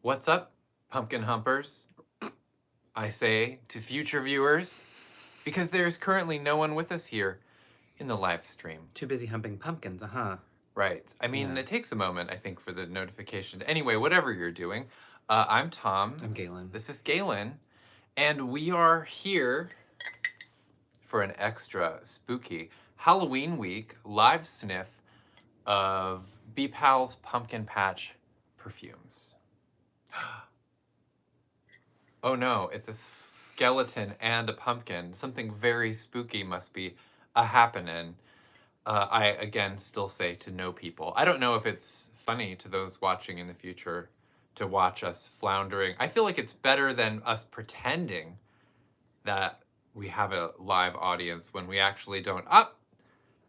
What's up, pumpkin humpers? I say to future viewers, because there's currently no one with us here in the live stream. Too busy humping pumpkins, Right. I mean, Yeah. it takes a moment, I think, for the notification. Anyway, whatever you're doing, I'm Tom. I'm Galen. This is Galen, and we are here for an extra spooky Halloween week live sniff of BPAL's Pumpkin Patch perfumes. Oh no, it's a skeleton and a pumpkin. Something very spooky must be a happening. I again still say to know people. I don't know if it's funny to those watching in the future to watch us floundering. I feel like it's better than us pretending that we have a live audience when we actually don't. Up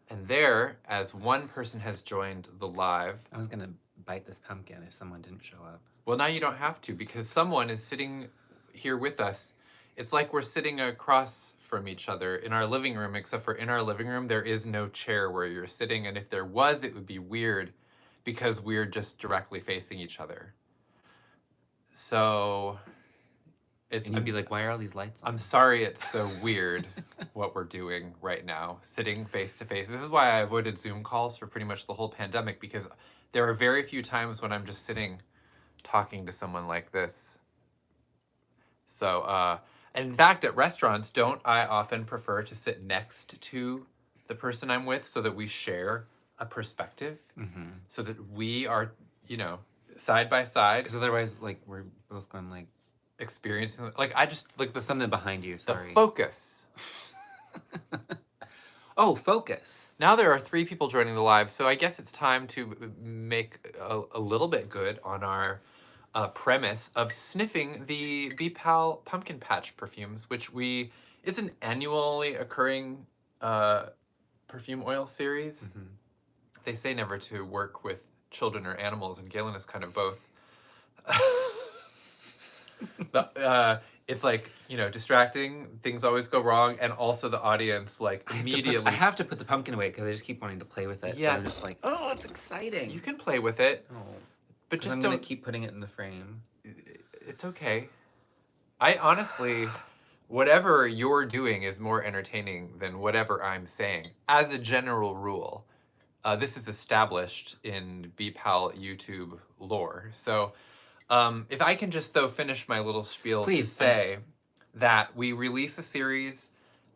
and there, as one person has joined the live. I was gonna bite this pumpkin if someone didn't show up. Well, now you don't have to because someone is sitting here with us. It's like we're sitting across from each other in our living room, except for in our living room, there is no chair where you're sitting. And if there was, it would be weird because we're just directly facing each other. So it's. And you'd be like, why are all these lights on? I'm sorry it's so weird what we're doing right now, sitting face to face. This is why I avoided Zoom calls for pretty much the whole pandemic, because there are very few times when I'm just sitting talking to someone like this. So, in fact, at restaurants, don't I often prefer to sit next to the person I'm with so that we share a perspective, so that we are, side by side. Because otherwise, like, we're both going like Experiencing, like, I just like there's something behind you. the Sorry. focus. Oh, focus. Now there are 3 people joining the live, so I guess it's time to make a little bit good on our premise of sniffing the BPAL Pumpkin Patch perfumes, which it's an annually occurring perfume oil series. They say never to work with children or animals, and Galen is kind of both. It's like, distracting, things always go wrong, and also the audience, like, immediately. I have to put the pumpkin away because I just keep wanting to play with it. Yes. So I'm just like, oh, it's exciting. You can play with it, Oh, but just I'm don't gonna keep putting it in the frame. It's okay. I honestly, whatever you're doing is more entertaining than whatever I'm saying, as a general rule. This is established in BPAL YouTube lore. So if I can just, though, finish my little spiel to say that we release a series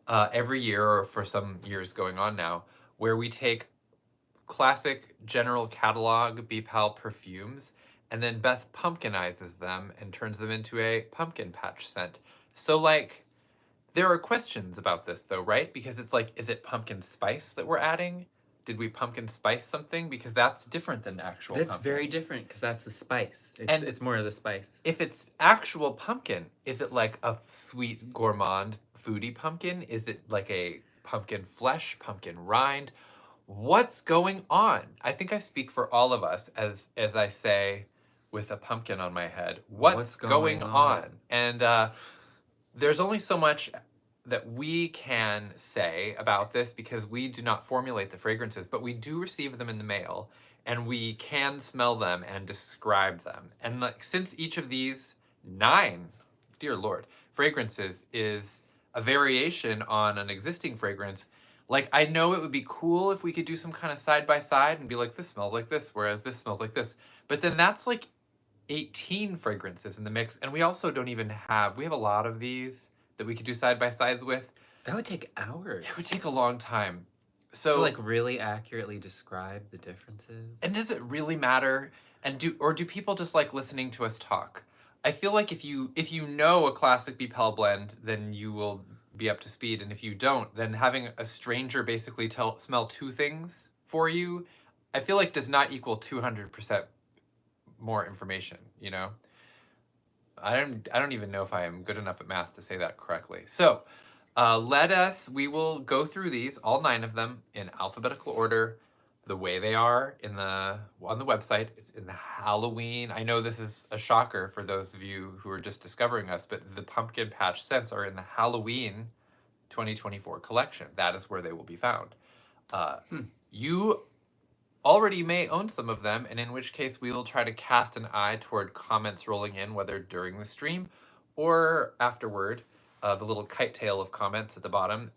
every year, or for some years going on now, where we take classic general catalog BPAL perfumes, and then Beth pumpkinizes them and turns them into a pumpkin patch scent. So, like, there are questions about this, though, right? Because it's like, is it pumpkin spice that we're adding? Did we pumpkin spice something? Because that's different than actual That's pumpkin. very different because that's the spice. It's more of the spice. If it's actual pumpkin, is it like a sweet gourmand foodie pumpkin? Is it like a pumpkin flesh, pumpkin rind? What's going on? I think I speak for all of us as I say, with a pumpkin on my head, what's going on? And there's only so much that we can say about this because we do not formulate the fragrances, but we do receive them in the mail, and we can smell them and describe them. And like, since each of these 9, dear Lord, fragrances is a variation on an existing fragrance, like, I know it would be cool if we could do some kind of side by side and be like, this smells like this, whereas this smells like this. But then that's like 18 fragrances in the mix, and we also don't even have, we have a lot of these that we could do side by sides with. That would take hours. It would take a long time. So to like really accurately describe the differences. And does it really matter? And do people just like listening to us talk? I feel like if you know a classic BPAL blend, then you will be up to speed, and if you don't, then having a stranger basically smell 2 things for you, I feel like does not equal 200% more information, I don't even know if I am good enough at math to say that correctly. So we will go through these, all 9 of them, in alphabetical order, the way they are on the website. It's in the Halloween. I know this is a shocker for those of you who are just discovering us, but the pumpkin patch scents are in the Halloween 2024 collection. That is where they will be found. You already may own some of them, and in which case we will try to cast an eye toward comments rolling in, whether during the stream or afterward, the little kite tail of comments at the bottom,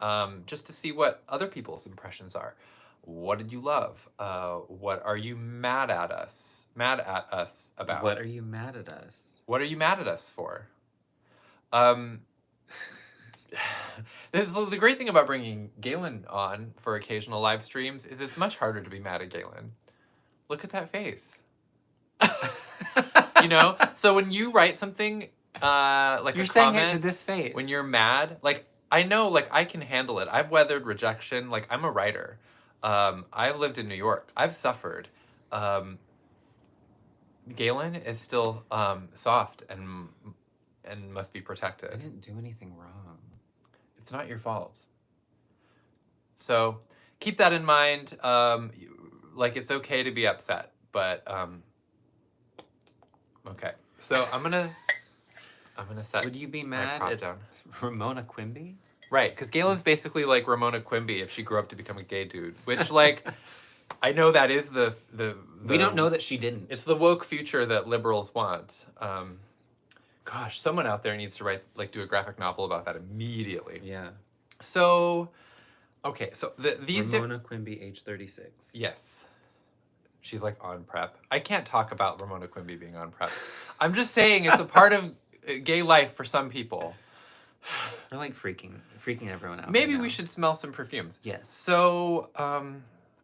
just to see what other people's impressions are. What did you love? What are you mad at us? Mad at us about? What are you mad at us? What are you mad at us for? This is the great thing about bringing Galen on for occasional live streams is it's much harder to be mad at Galen. Look at that face. You know? So when you write something like You're a saying comment, it to this face. when you're mad, like I know like I can handle it. I've weathered rejection. Like I'm a writer. I've lived in New York. I've suffered. Galen is still soft and must be protected. I didn't do anything wrong. It's not your fault. So keep that in mind. Like it's okay to be upset, but okay. So I'm gonna set. Would you be my mad prop at down. Ramona Quimby? Right, because Galen's basically like Ramona Quimby if she grew up to become a gay dude, which like I know that is the We don't know that she didn't. It's the woke future that liberals want. Gosh, someone out there needs to write do a graphic novel about that immediately. Yeah. So, okay, so these Ramona Quimby, age 36. yes, she's like on prep. I can't talk about Ramona Quimby being on prep. I'm just saying it's a part of gay life for some people. We're like freaking everyone out. Maybe right we now. should smell some perfumes. Yes. So,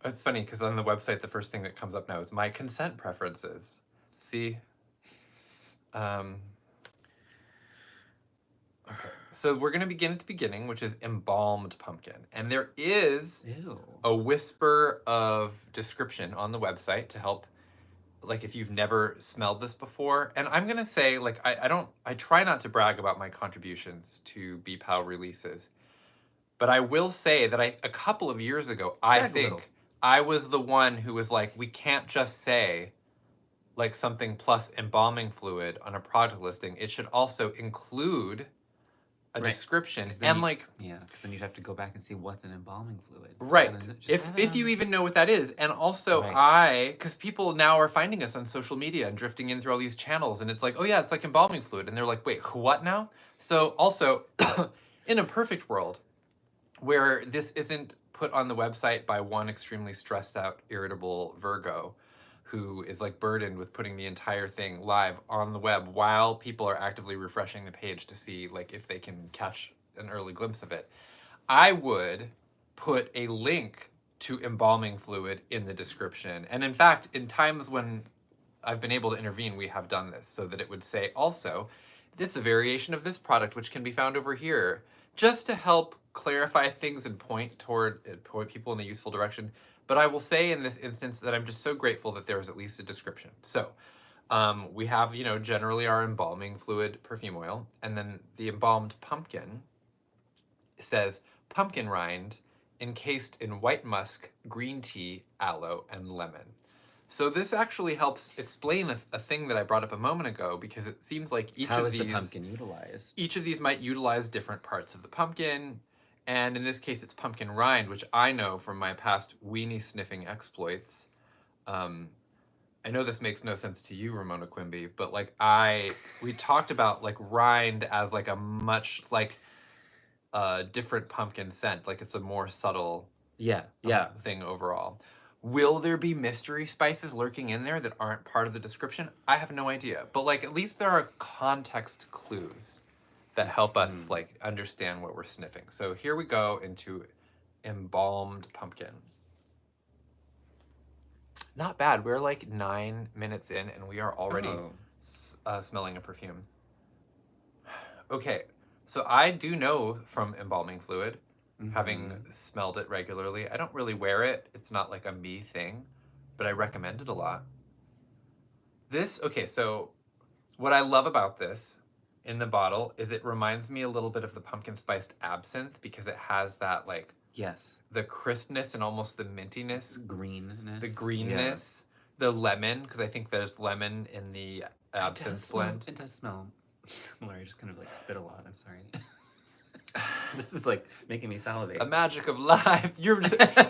it's funny because on the website, the first thing that comes up now is my consent preferences. See? Okay. So we're going to begin at the beginning, which is embalmed pumpkin. And there is Ew. a whisper of description on the website to help, like if you've never smelled this before. And I'm going to say, like, I try not to brag about my contributions to BPOW releases. But I will say that a couple of years ago, I think I was the one who was like, we can't just say like something plus embalming fluid on a product listing. It should also include a description and like because then you'd have to go back and see what's an embalming fluid. Right. If you even know what that is. And also because people now are finding us on social media and drifting in through all these channels and it's like, oh yeah, it's like embalming fluid. And they're like, wait, what now? So also in a perfect world where this isn't put on the website by one extremely stressed out, irritable Virgo who is like burdened with putting the entire thing live on the web while people are actively refreshing the page to see like if they can catch an early glimpse of it. I would put a link to embalming fluid in the description. And in fact, in times when I've been able to intervene, we have done this so that it would say also, it's a variation of this product which can be found over here, just to help clarify things and point people in a useful direction. But I will say in this instance that I'm just so grateful that there is at least a description. So we have, generally our embalming fluid perfume oil, and then the embalmed pumpkin says pumpkin rind encased in white musk, green tea, aloe, and lemon. So this actually helps explain a thing that I brought up a moment ago because it seems like How is the pumpkin utilized? Each of these might utilize different parts of the pumpkin. And in this case, it's pumpkin rind, which I know from my past weenie sniffing exploits. I know this makes no sense to you, Ramona Quimby, but like we talked about like rind as like a much like different pumpkin scent. Like it's a more subtle thing overall. Will there be mystery spices lurking in there that aren't part of the description? I have no idea. But like at least there are context clues that help us like understand what we're sniffing. So here we go into embalmed pumpkin. Not bad. We're like 9 minutes in and we are already smelling a perfume. Okay, so I do know from embalming fluid, having smelled it regularly. I don't really wear it. It's not like a me thing, but I recommend it a lot. So what I love about this in the bottle is it reminds me a little bit of the pumpkin spiced absinthe because it has that like the crispness and almost the mintiness, greenness, the lemon, because I think there's lemon in the absinthe blend. It does smell similar. I just kind of like spit a lot. I'm sorry. This is like making me salivate. The magic of life. Your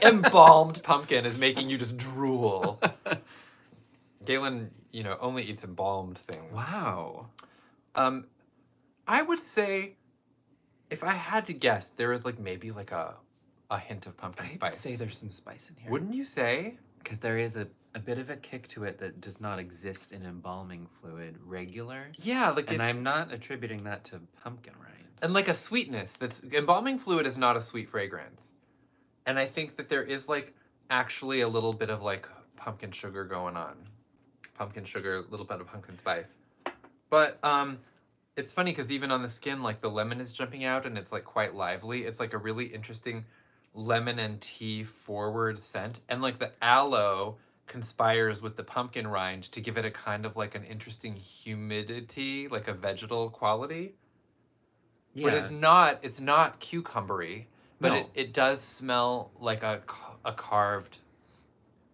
embalmed pumpkin is making you just drool. Galen, you know, only eats embalmed things. Wow. I would say, if I had to guess, there is like maybe like a hint of pumpkin I'd spice. say there's some spice in here. Wouldn't you say? Because there is a bit of a kick to it that does not exist in embalming fluid regular. Yeah, like And it's, I'm not attributing that to pumpkin rind. and like a sweetness. That's embalming fluid is not a sweet fragrance, and I think that there is like actually a little bit of like pumpkin sugar going on, pumpkin sugar, a little bit of pumpkin spice, but it's funny because even on the skin, like the lemon is jumping out and it's like quite lively. It's like a really interesting lemon and tea forward scent, and like the aloe conspires with the pumpkin rind to give it a kind of like an interesting humidity, like a vegetal quality. Yeah. But it's not cucumbery, but No. it does smell like a carved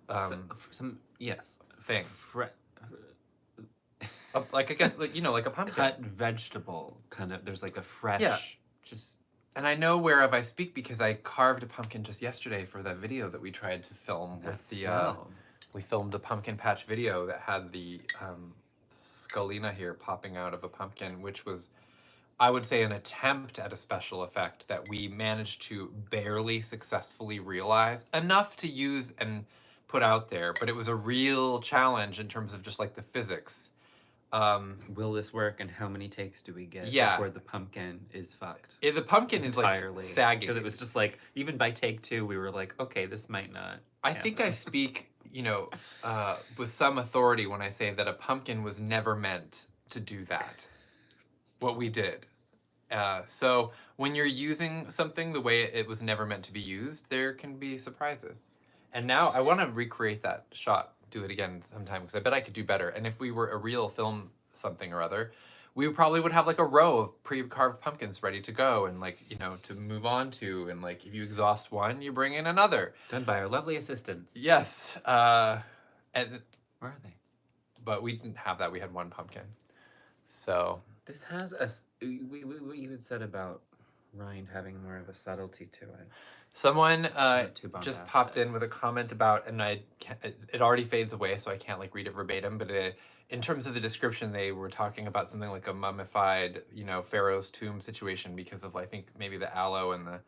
some yes. thing. Fre- Like I guess like, you know, like a pumpkin. cut vegetable kind of. There's like a fresh. Yeah. Just, and I know whereof I speak because I carved a pumpkin just yesterday for that video that we tried to film with the we filmed a pumpkin patch video that had the scalina here popping out of a pumpkin, which was, I would say, an attempt at a special effect that we managed to barely successfully realize enough to use and put out there, but it was a real challenge in terms of just like the physics. Will this work, and how many takes do we get before the pumpkin is fucked? The pumpkin is like Entirely. saggy. Because it was just like, even by take 2, we were like, okay, this might not. I think I speak, you know, with some authority when I say that a pumpkin was never meant to do that. What we did. So when you're using something the way it was never meant to be used, there can be surprises. And now I want to recreate that shot, do it again sometime, because I bet I could do better. And if we were a real film something or other, we probably would have like a row of pre-carved pumpkins ready to go and like, you know, to move on to. And like, if you exhaust one, you bring in another. Done by our lovely assistants. Yes. And Where are they? but we didn't have that. We had one pumpkin. So This has what you had said about rind having more of a subtlety to it. someone not too just bombastic. popped in with a comment about, and it already fades away, so I can't like read it verbatim. But in terms of the description, they were talking about something like a mummified, you know, Pharaoh's tomb situation because of I think maybe the aloe and the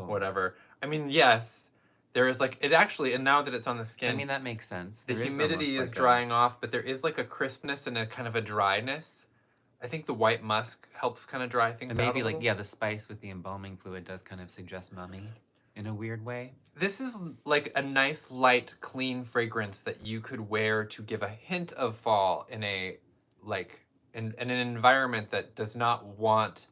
whatever. I mean, yes, there is like it actually, and now that it's on the skin, I mean, that makes sense. the There humidity is almost like drying off, but there is like a crispness and a kind of a dryness. I think the white musk helps kind of dry things and out. maybe a like, little. yeah, the spice with the embalming fluid does kind of suggest mummy in a weird way. This is like a nice, light, clean fragrance that you could wear to give a hint of fall in a like in an environment that does not want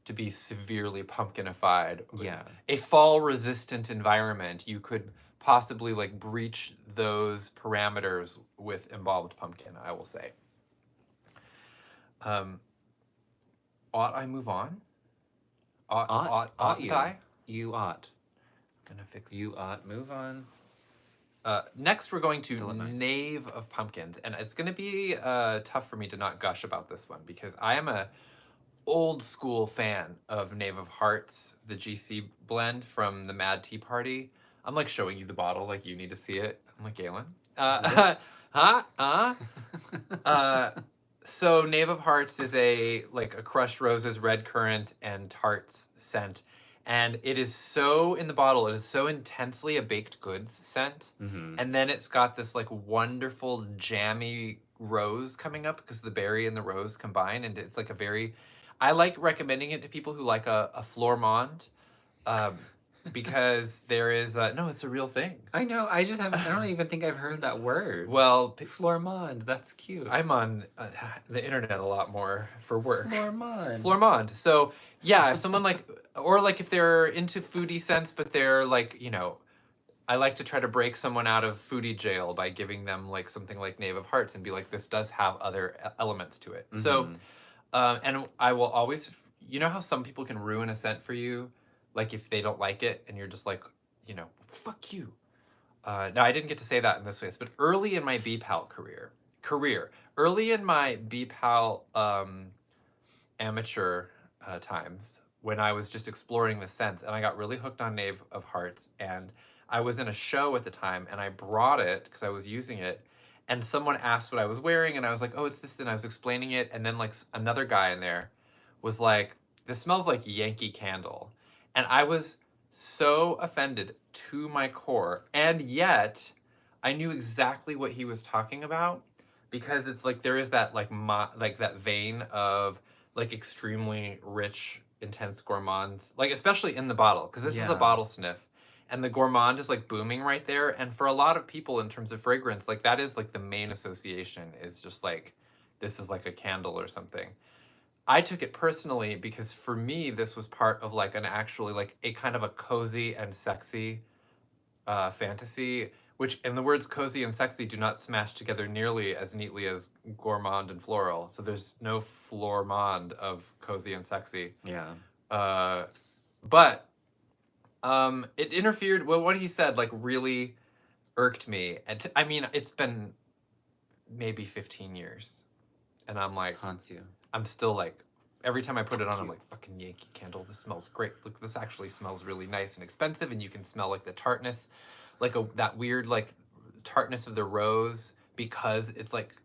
to be severely pumpkinified. Yeah. A fall resistant environment, you could possibly like breach those parameters with embalmed pumpkin, I will say. Ought I move on? Ought you? I? You ought. I'm gonna fix You ought. Move on. next, we're going Still to at 9. KNAVE of pumpkins, and it's going to be tough for me to not gush about this one because I am a old school fan of KNAVE of Hearts, the GC blend from the Mad Tea Party. I'm like showing you the bottle, like you need to see it. I'm like Galen. So KNAVE of Hearts is a crushed roses, red currant, and tarts scent. And it is so, in the bottle, it is so intensely a baked goods scent. Mm-hmm. And then it's got this like wonderful jammy rose coming up because the berry and the rose combine. And it's like a very, I like recommending it to people who like a Flormond. Because there is, no, it's a real thing. I know. I just haven't. I don't even think I've heard that word. Well, Flormond. That's cute. I'm on the internet a lot more for work. Flormond. Flormond. So yeah, if someone like, or like if they're into foodie scents, but they're like, you know, I like to try to break someone out of foodie jail by giving them like something like KNAVE of Hearts and be like, this does have other elements to it. Mm-hmm. So, and I will always, you know how some people can ruin a scent for you? Like if they don't like it and you're just like, you know, fuck you. Now I didn't get to say that in this case, but early in my BPAL early in my BPAL amateur times, when I was just exploring the scents, and I got really hooked on Knave of Hearts. And I was in a show at the time, and I brought it because I was using it, and someone asked what I was wearing, and I was like, "Oh, it's this," and I was explaining it, and then like another guy in there was like, "This smells like Yankee Candle," and I was so offended to my core, and yet I knew exactly what he was talking about because it's like there is that like like that vein of like extremely rich, intense gourmands, like especially in the bottle, because this is the Yeah. bottle sniff, and the gourmand is like booming right there. And for a lot of people, in terms of fragrance, like that is like the main association is just like this is like a candle or something. I took it personally because for me, this was part of like an actually like a kind of a cozy and sexy fantasy, which and the words cozy and sexy do not smash together nearly as neatly as gourmand and floral. So there's no flormand of cozy and sexy. Yeah. But it interfered. Well, what he said like really irked me. And I mean, it's been maybe 15 years, and I'm like, Haunts you. I'm still like, every time I put it on, I'm Cute. like, fucking Yankee Candle. This smells great. Look, this actually smells really nice and expensive, and you can smell like the tartness, like that weird like tartness of the rose because it's like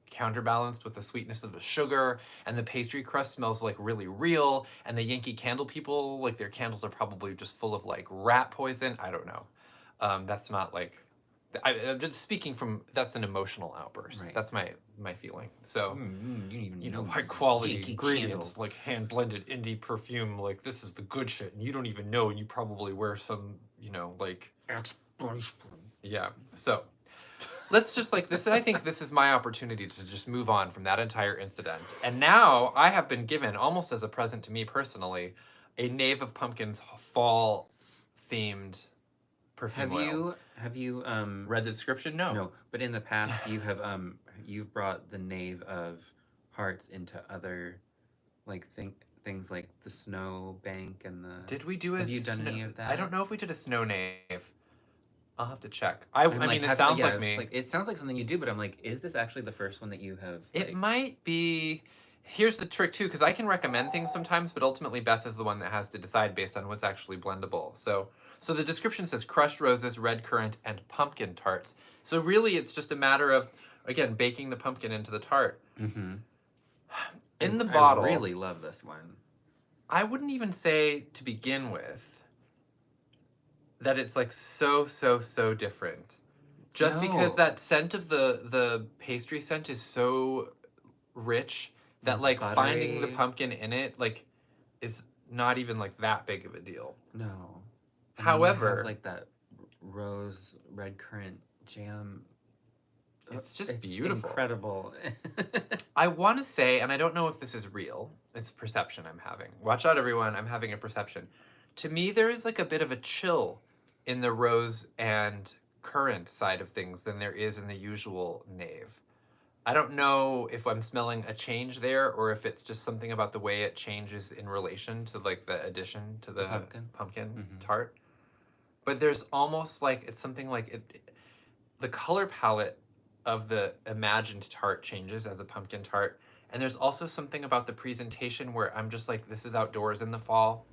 counterbalanced with the sweetness of the sugar, and the pastry crust smells like really real, and the Yankee Candle people, like their candles are probably just full of like rat poison. I don't know. That's not like I'm just speaking from that's an emotional outburst. Right. That's my feeling. So You don't even you know, know high quality Yankee ingredients Candle. like hand blended indie perfume, like this is the good shit, and you don't even know, and you probably wear some, you know, like yeah. So let's just like this. I think this is my opportunity to just move on from that entire incident. And now I have been given, almost as a present to me personally, a Knave of Pumpkins fall themed perfume oil. Have you Read the description? No. no, but in the past you have you've brought the Knave of Hearts into other like things like the snow bank and the Did we do a Have you done any of that? I don't know if we did a snow Knave. I'll have to check. I I'm mean, it have- sounds yeah, like I was me. just like it sounds like something you do, but I'm like, is this actually the first one that you have? It Like, might be. Here's the trick too, because I can recommend things sometimes, but ultimately Beth is the one that has to decide based on what's actually blendable. So the description says crushed roses, red currant, and pumpkin tarts. So really, it's just a matter of again baking the pumpkin into the tart. mm-hmm. In the I bottle, really love this one. I wouldn't even say to begin with that it's like so different. Just because No. that scent of the pastry scent is so rich that like finding the Buttery. pumpkin in it like is not even like that big of a deal. No. And then you However, have, like that rose red currant jam. it's just beautiful. Incredible. I want to say, and I don't know if this is real, it's a perception I'm having. Watch out, everyone, I'm having a perception. To me, there is like a bit of a chill in the rose and currant side of things than there is in the usual Knave. I don't know if I'm smelling a change there or if it's just something about the way it changes in relation to like the addition to the pumpkin Mhm. tart. But there's almost like it's something like the color palette of the imagined tart changes as a pumpkin tart. And there's also something about the presentation where I'm just like, this is outdoors in the fall.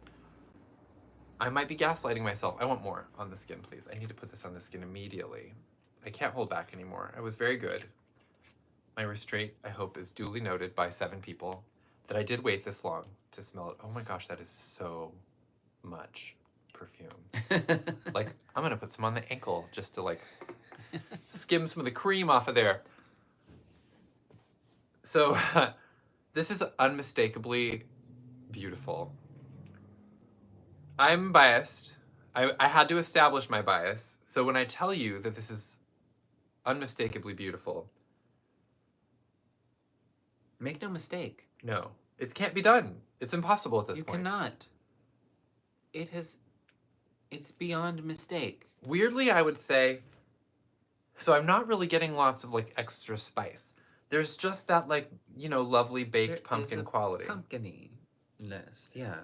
I might be gaslighting myself. I want more on the skin, please. I need to put this on the skin immediately. I can't hold back anymore. I was very good. My restraint, I hope, is duly noted by 7 people that I did wait this long to smell it. Oh my gosh, that is so much perfume. Like, I'm gonna put some on the ankle just to like skim some of the cream off of there. So, this is unmistakably beautiful. I'm biased. I had to establish my bias. So when I tell you that this is unmistakably beautiful, Make no mistake. no, it can't be done. It's impossible at this You point. cannot. It's beyond mistake. Weirdly, I would say, so I'm not really getting lots of like extra spice. There's just that like, you know, lovely baked There is pumpkin a quality. Pumpkiny-ness, yeah.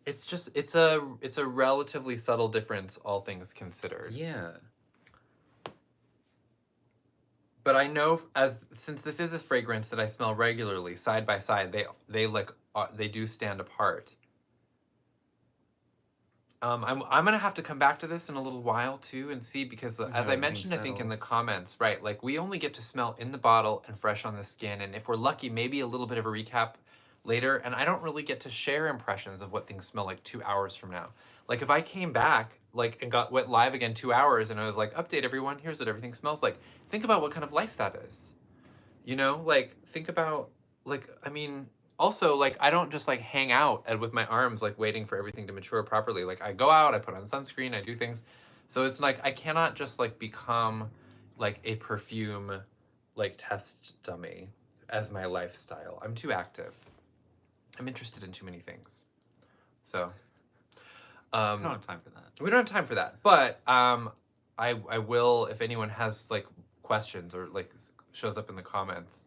It's just it's a relatively subtle difference, all things considered. Yeah. But I know since this is a fragrance that I smell regularly side by side, they like they do stand apart. I'm gonna have to come back to this in a little while too and see because And as how I everything mentioned, I think in the settles. comments, right? Like we only get to smell in the bottle and fresh on the skin, and if we're lucky, maybe a little bit of a recap later. And I don't really get to share impressions of what things smell like 2 hours from now. Like if I came back like and went live again 2 hours and I was like, update everyone, here's what everything smells like. Think about what kind of life that is. You know, like think about like I mean, also like I don't just like hang out and with my arms like waiting for everything to mature properly. Like I go out, I put on sunscreen, I do things. So it's like I cannot just like become like a perfume like test dummy as my lifestyle. I'm too active. I'm interested in too many things. So I don't um have time for that. we don't have time for that. But I will if anyone has like questions or like shows up in the comments.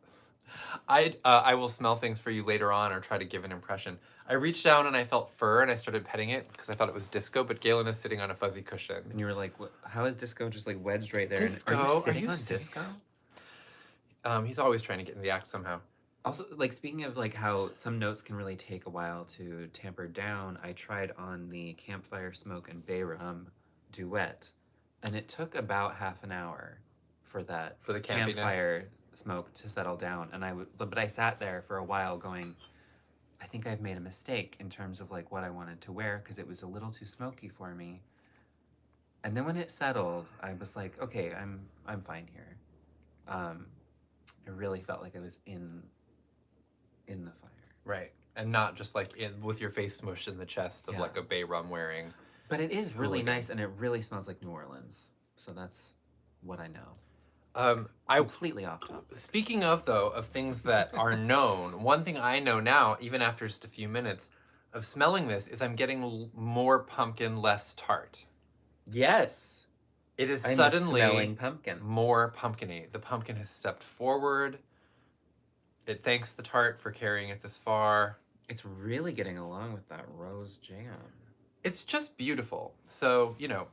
I will smell things for you later on or try to give an impression. I reached down and I felt fur and I started petting it because I thought it was disco, but Galen is sitting on a fuzzy cushion. And you were like, what, how is Disco just like wedged right there? Disco? And are Are you sitting you on sitting- Disco? He's always trying to get in the act somehow. Also, like speaking of like how some notes can really take a while to tamper down, I tried on the campfire smoke and bay rum duet, and it took about half an hour for that For the campiness? campfire smoke to settle down. And but I sat there for a while going, I think I've made a mistake in terms of like what I wanted to wear because it was a little too smoky for me. And then when it settled, I was like, okay, I'm fine here. I really felt like I was in the fire. Right. And not just like in with your face smushed in the chest of Yeah. like a bay rum wearing. But it is really Hooligan. nice, and it really smells like New Orleans. So that's what I know. I Completely off topic. Speaking of though of things that are known, one thing I know now, even after just a few minutes of smelling this, is I'm getting more pumpkin, less tart. Yes, It is I'm suddenly smelling pumpkin. more pumpkiny. The pumpkin has stepped forward. It thanks the tart for carrying it this far. It's really getting along with that rose jam. It's just beautiful. So, you know,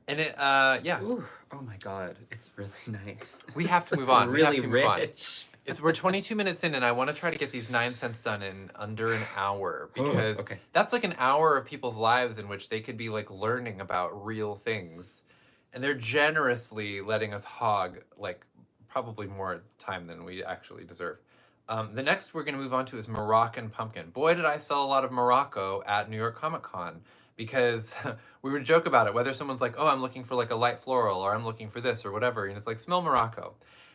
and it, yeah. Ooh, oh my god, it's really nice. We have to It's move on. We have Really to move on. rich. We're 22 minutes in, and I want to try to get these 9 cents done in under an hour because Okay. that's like an hour of people's lives in which they could be like learning about real things, and they're generously letting us hog like probably more time than we actually deserve. The next we're going to move on to is Moroccan pumpkin. Boy, did I sell a lot of Morocco at New York Comic Con because we would joke about it. Whether someone's like, "Oh, I'm looking for like a light floral," or "I'm looking for this," or whatever, and it's like, "Smell Morocco."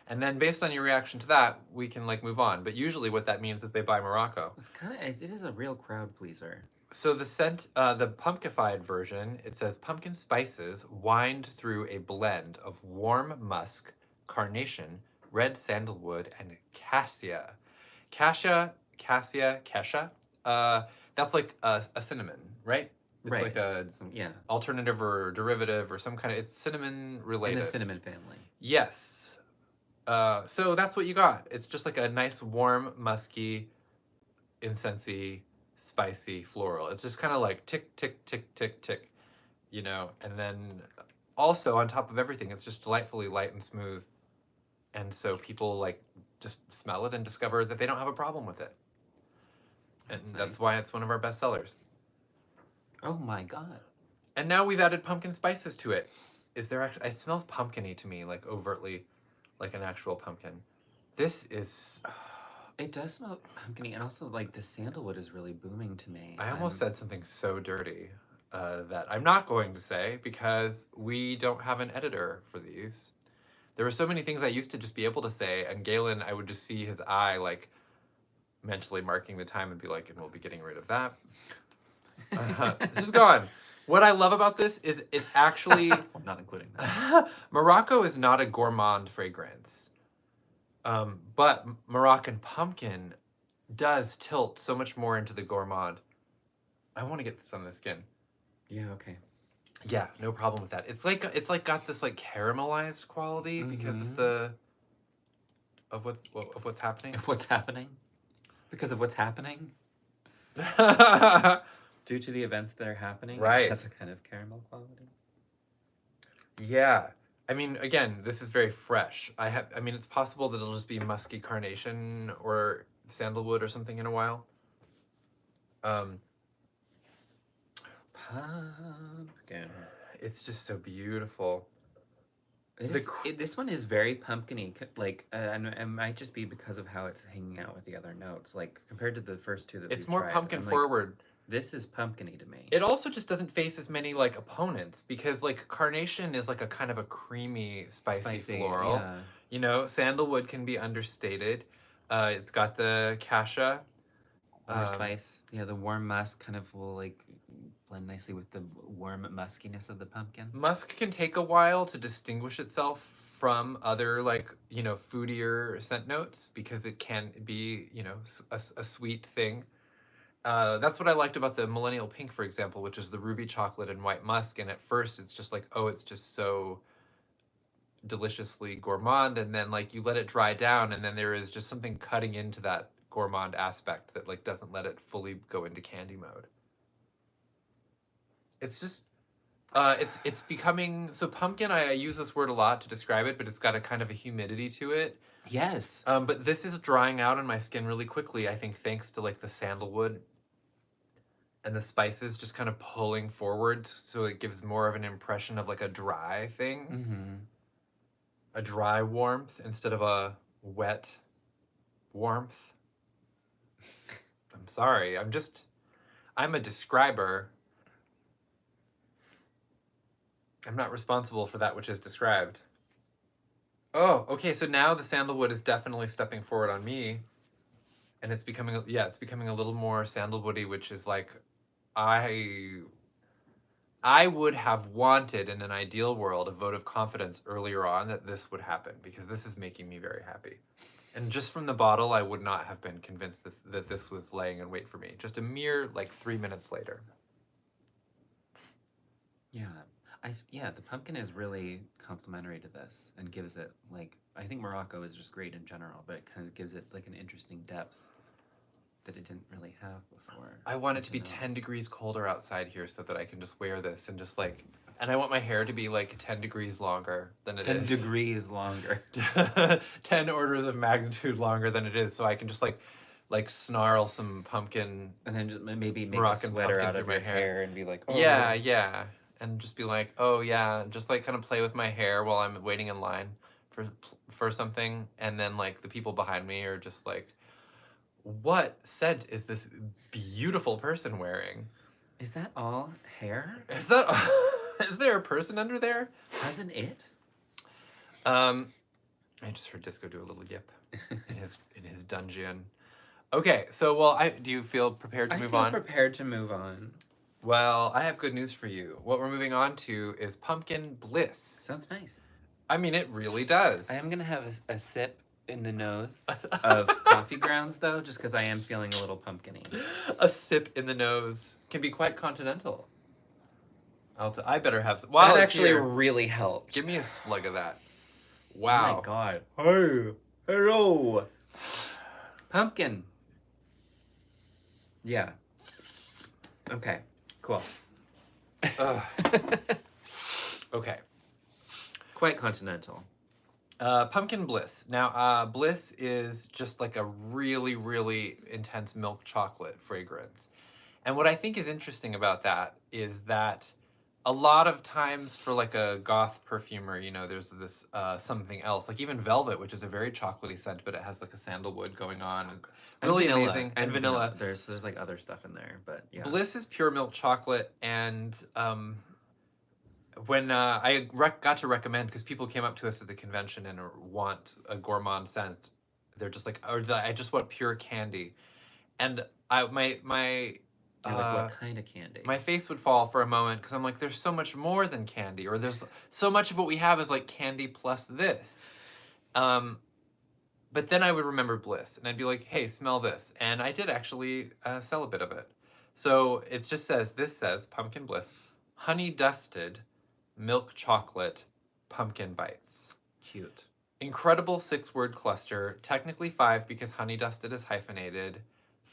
And then based on your reaction to that, we can like move on. But usually what that means is they buy Morocco. It's kind of it is a real crowd pleaser. So the scent, the punkified version, it says pumpkin spices wind through a blend of warm musk, carnation, red sandalwood, and cassia. Cassia. That's like a cinnamon, right? It's Right. like a Yeah, alternative or derivative or some kind of, it's cinnamon in related. the cinnamon family. Yes. So that's what you got. It's just like a nice, warm, musky, incensey, spicy floral. It's just kind of like tick, tick, tick, tick, tick, you know? And then also on top of everything, it's just delightfully light and smooth. And so people like just smell it and discover that they don't have a problem with it. And That's that's nice. why it's one of our best sellers. Oh my god. And now we've added pumpkin spices to it. Is there actually, it smells pumpkin-y to me, like overtly, like an actual pumpkin. This is, It does smell pumpkiny, and also like the sandalwood is really booming to me. I almost said something so dirty that I'm not going to say because we don't have an editor for these. There were so many things I used to just be able to say, and Galen, I would just see his eye like mentally marking the time and be like, and we'll be getting rid of that. This is gone. What I love about this is it actually, I'm not including that. Morocco is not a gourmand fragrance. But Moroccan pumpkin does tilt so much more into the gourmand. I want to get this on the skin. Yeah, okay. Yeah, no problem with that. It's like got this like caramelized quality because of Mhm. what's happening. What's happening? Because of what's happening? Due to the events that are happening? Right. It has a kind of caramel quality. Yeah. I mean, again, this is very fresh. I mean, it's possible that it'll just be musky carnation or sandalwood or something in a while. Pumpkin. It's just so beautiful. This one is very pumpkin-y. Like, and it might just be because of how it's hanging out with the other notes. Like, compared to the first two that It's we've more tried, pumpkin I'm like, forward. this is pumpkin-y to me. It also just doesn't face as many like opponents because like carnation is like a kind of a creamy, spicy floral. Yeah. You know, sandalwood can be understated. It's got the cassia. More spice. Yeah, the warm musk kind of will like blend nicely with the warm muskiness of the pumpkin. Musk can take a while to distinguish itself from other like, you know, foodier scent notes because it can be, you know, a sweet thing. That's what I liked about the Millennial Pink, for example, which is the ruby chocolate and white musk. And at first, it's just like, oh, it's just so deliciously gourmand. And then, like, you let it dry down, and then there is just something cutting into that gourmand aspect that, like, doesn't let it fully go into candy mode. It's just, it's becoming so pumpkin. I use this word a lot to describe it, but it's got a kind of a humidity to it. Yes. But this is drying out on my skin really quickly. I think thanks to like the sandalwood and the spices just kind of pulling forward, so it gives more of an impression of like a dry thing, Mm-hmm. a dry warmth instead of a wet warmth. I'm sorry. I'm a describer. I'm not responsible for that which is described. Oh, okay. So now the sandalwood is definitely stepping forward on me, and it's becoming, yeah, it's becoming a little more sandalwoody, which is like, I would have wanted in an ideal world a vote of confidence earlier on that this would happen because this is making me very happy. And just from the bottle, I would not have been convinced that this was laying in wait for me. Just a mere like 3 minutes later. Yeah, the pumpkin is really complementary to this and gives it like, I think Morocco is just great in general, but it kind of gives it like an interesting depth that it didn't really have before. I want it to be Something 10 else. degrees colder outside here so that I can just wear this and just like, and I want my hair to be like 10 degrees longer than it 10 is. degrees longer. 10 orders of magnitude longer than it is, so I can just like snarl some pumpkin. And then just maybe make Moroccan a sweater pumpkin out of through your my hair. hair and be like, oh. Yeah. And just be like, oh yeah, just like kind of play with my hair while I'm waiting in line for something, and then like the people behind me are just like, what scent is this beautiful person wearing? Is that all hair? Is that is there a person under there? Hasn't it? I just heard Disco do a little yip in his dungeon. Okay, so well, do you feel prepared to move on? I feel prepared to move on. Well, I have good news for you. What we're moving on to is pumpkin bliss. Sounds nice. I mean, it really does. I am gonna have a sip in the nose of coffee grounds, though, just because I am feeling a little pumpkin-y. A sip in the nose can be quite continental. I better have some. That actually really helped. Give me a slug of that. Oh Wow. my god. Hey, hello. Pumpkin. Yeah. Okay, cool. Okay. Quite continental. Pumpkin bliss. Now, bliss is just like a really, really intense milk chocolate fragrance. And what I think is interesting about that is that a lot of times for like a goth perfumer, you know, there's this something else, like even Velvet, which is a very chocolatey scent, but it has like a sandalwood going on. And Really vanilla. amazing. And vanilla. There's like other stuff in there, but yeah. Bliss is pure milk chocolate, and when I got to recommend, because people came up to us at the convention and want a gourmand scent, they're just like, I just want pure candy, and You're like, what kind of candy? my face would fall for a moment because I'm like, there's so much more than candy, or there's so much of what we have is like candy plus this. But then I would remember Bliss, and I'd be like, hey, smell this. And I did actually sell a bit of it. So it just says, Pumpkin Bliss, honey dusted milk chocolate pumpkin bites. Cute. Incredible 6-word cluster, technically 5 because honey dusted is hyphenated.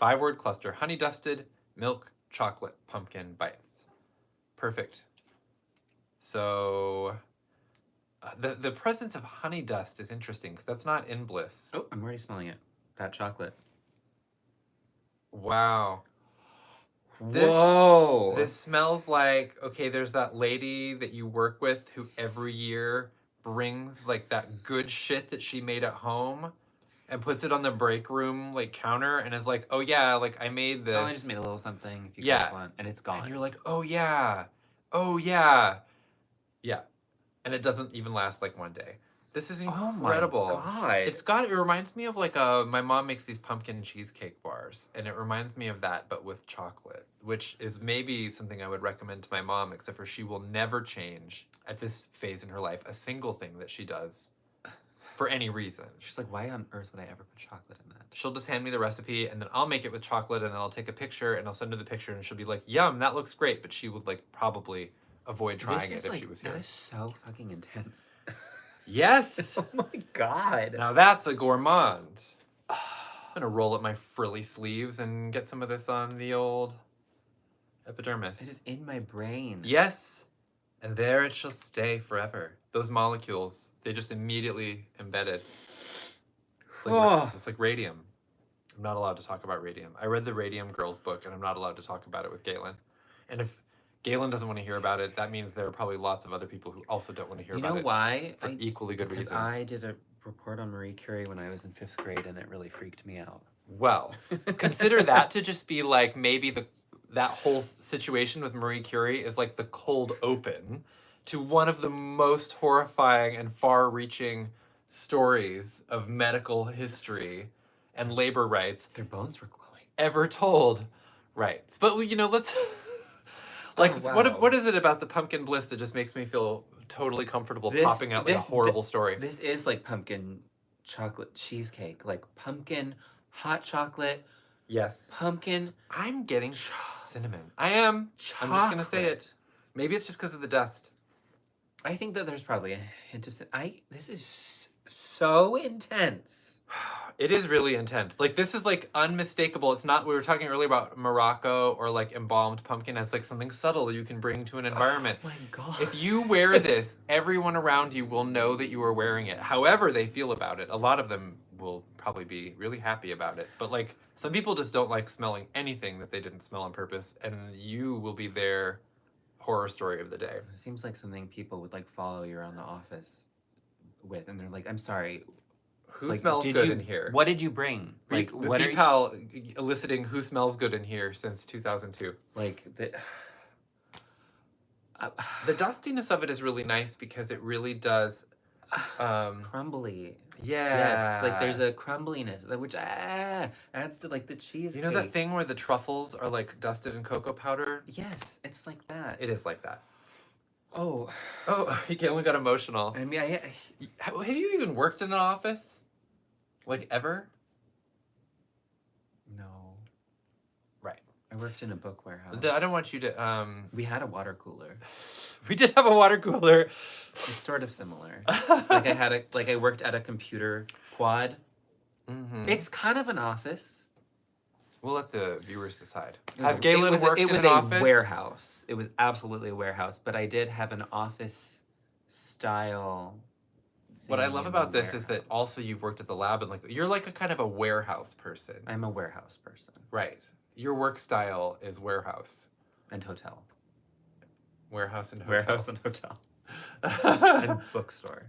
5-word cluster, honey dusted milk chocolate pumpkin bites. Perfect. So the presence of honey dust is interesting because that's not in Bliss. Oh, I'm already smelling it. That chocolate. Wow. Whoa. This smells like, okay, there's that lady that you work with who every year brings like that good shit that she made at home and puts it on the break room like counter and is like, oh yeah, like I made this. Oh, I just made a little something if you Yeah. guys want. And it's gone. And you're like, oh yeah. Oh yeah. Yeah. And it doesn't even last like one day. This is incredible. Oh my God. It reminds me of like my mom makes these pumpkin cheesecake bars, and it reminds me of that, but with chocolate, which is maybe something I would recommend to my mom, except for she will never change at this phase in her life a single thing that she does for any reason. She's like, why on earth would I ever put chocolate in that? She'll just hand me the recipe, and then I'll make it with chocolate, and then I'll take a picture, and I'll send her the picture, and she'll be like, yum, that looks great, but she would like probably avoid trying it if she was here. That is so fucking intense. Yes! Oh my God. Now that's a gourmand. I'm gonna roll up my frilly sleeves and get some of this on the old epidermis. It is in my brain. Yes, and there it shall stay forever. Those molecules, they just immediately embedded. It's like radium. I'm not allowed to talk about radium. I read the Radium Girls book, and I'm not allowed to talk about it with Galen. And if Galen doesn't want to hear about it, that means there are probably lots of other people who also don't want to hear about it. You know why? For equally good reasons. I did a report on Marie Curie when I was in 5th grade, and it really freaked me out. Well, consider that to just be like maybe that whole situation with Marie Curie is like the cold open to one of the most horrifying and far-reaching stories of medical history and labor rights Their bones were glowing. ever told. Right. But, you know, let's... Like, what is it about the pumpkin bliss that just makes me feel totally comfortable popping out like a horrible story? This is like pumpkin chocolate cheesecake. Like pumpkin hot chocolate. Yes. Pumpkin. I'm getting cinnamon. I am. I'm just going to say it. Maybe it's just because of the dust. I think that there's probably a hint of this is so intense. It is really intense. Like, this is like unmistakable. It's not, we were talking earlier about Morocco or like embalmed pumpkin as like something subtle you can bring to an environment. Oh my God. If you wear this, everyone around you will know that you are wearing it. However they feel about it. A lot of them will probably be really happy about it. But like, some people just don't like smelling anything that they didn't smell on purpose. And you will be their horror story of the day. It seems like something people would like follow you around the office with. And they're like, I'm sorry. Who smells good in here? What did you bring? Like, what are Pal eliciting who smells good in here since 2002. Like the dustiness of it is really nice because it really does crumbly. Yeah. Yes, like there's a crumbliness which adds to like the cheesecake. You know that thing where the truffles are like dusted in cocoa powder? Yes, it's like that. It is like that. Oh, Galen got emotional. I mean, have you even worked in an office? Like, ever? No. Right. I worked in a book warehouse. I don't want you to, We had a water cooler. We did have a water cooler. It's sort of similar. Like I worked at a computer quad. Mm-hmm. It's kind of an office. We'll let the viewers decide. Has Galen worked in an office? It was a warehouse. It was absolutely a warehouse, but I did have an office style. What I love about this is that also you've worked at the lab and like you're like a kind of a warehouse person. I'm a warehouse person. Right. Your work style is warehouse. And hotel. Warehouse and hotel. Warehouse and hotel. And bookstore.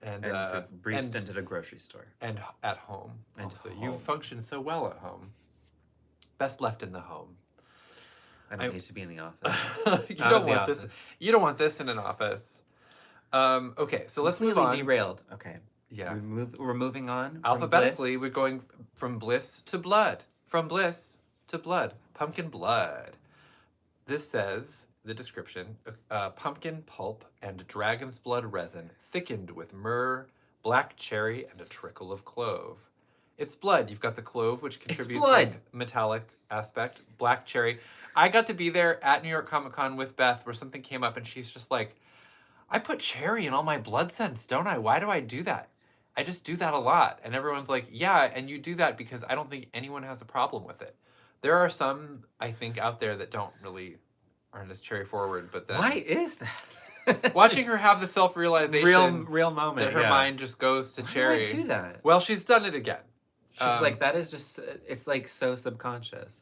And a brief stint at a grocery store. And at home. And also. home. You function so well at home. Best left in the home. I don't need to be in the office. You don't want this. You don't want this in an office. Okay, so let's move on. Derailed. Okay. Yeah. We're moving on. Alphabetically, we're going from bliss to blood. From bliss to blood. Pumpkin blood. This says, the description, pumpkin pulp and dragon's blood resin thickened with myrrh, black cherry, and a trickle of clove. It's blood. You've got the clove, which contributes like metallic aspect. Black cherry. I got to be there at New York Comic Con with Beth where something came up and she's just like, I put cherry in all my blood scents, don't I? Why do I do that? I just do that a lot. And everyone's like, yeah, and you do that because I don't think anyone has a problem with it. There are some, I think, out there that aren't as cherry forward, but then... Why is that? Watching her have the self-realization... Real moment. That her mind just goes to cherry. Why do I do that? Well, she's done it again. She's like, that is just, it's like so subconscious.